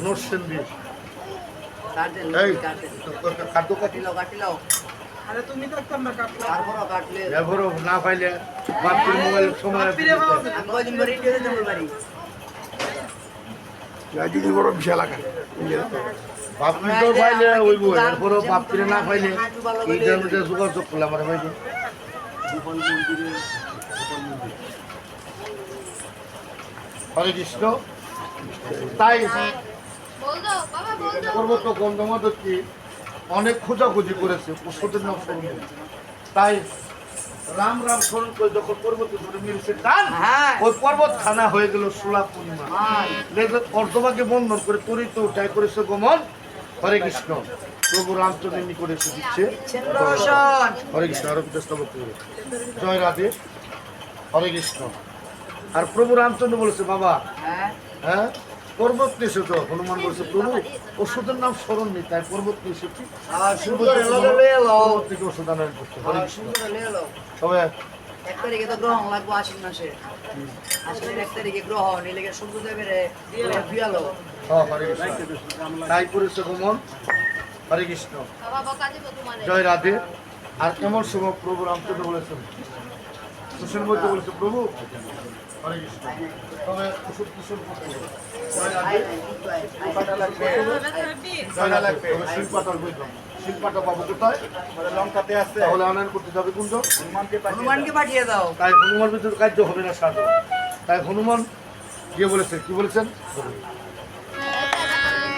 নরসেন্দি কাটেন এই কাটেন খাদ্য কাটি কাটিলাও আরে তুমি তো একটা না কাটলা তারপরও কাটলে এবারও না পাইলে বাপির মোবাইল সময় বাপিরে বাবা। আমি কয়দিন পরে ইন্ডিয়াতে যাবো বাড়ি যদি বড় বিশাল আকার বাপি তো পাইলে ওই বই এরপরও বাপিরে না পাইলে এইটার মধ্যে যোগাযোগ করলে আমার ভাই হরে কৃষ্ণ তাই পর্বত গন্ধমাদককে অনেক খোঁজাখুঁজি করেছে ওষুধের নাম স্মরণ করে। তাই রাম রাম স্মরণ করে যখন পর্বতে ধরে মিলছে টান হ্যাঁ ওই পর্বত খানা হয়ে গেল সোলা পূর্ণিমা অর্ধভাগে বন্ধন করে তরিত উঠায় করেছে গমন হরে কৃষ্ণ প্রভু রামচন্দ্র নিকটে দিচ্ছে রোশন হরে কৃষ্ণ আরো চেষ্টা করতে হবে জয় রাধে হরে কৃষ্ণ আর প্রভু রামচন্দ্র বলেছে বাবা হ্যাঁ হ্যাঁ পর্বত নিয়েছে তো হনুমান বলেছে প্রভু ওষুধের নাম স্মরণ নেই তাই পর্বত নিয়েছি আর সুন্দর লয়ে এলো পর্বত থেকে ওষুধ আনয়ন করতে হরে আর কৃষ্ণ সুন্দর লয়ে এলো তবে 1 তারিখে তো গ্রহণ লাগবো আশ্বিন মাসে আশ্বিনের 1 তারিখে গ্রহণ এই লেগে সূর্যদেবের বিয়ালো হরে কৃষ্ণ তাই করেছে গমন হরে কৃষ্ণ জয় রাধে আর কেমন সময় প্রভু রামচন্দ্র বলেছেন সুশীল মধ্যে বলেছে প্রভু হরে কৃষ্ণ তবে ওষুধ কিশোর করতে হবে। জয় রাধে জয় রাধে তবে শিল্পাটার বইতাম শিল্পাটা পাবো কোথায় লঙ্কাতে আছে তাহলে আনয়ন করতে যাবে কোন হনুমানকে পাঠিয়ে দাও তাই হনুমান ভিতরে কার্য হবে না সাধু তাই হনুমান গিয়ে বলেছে কি বলেছেন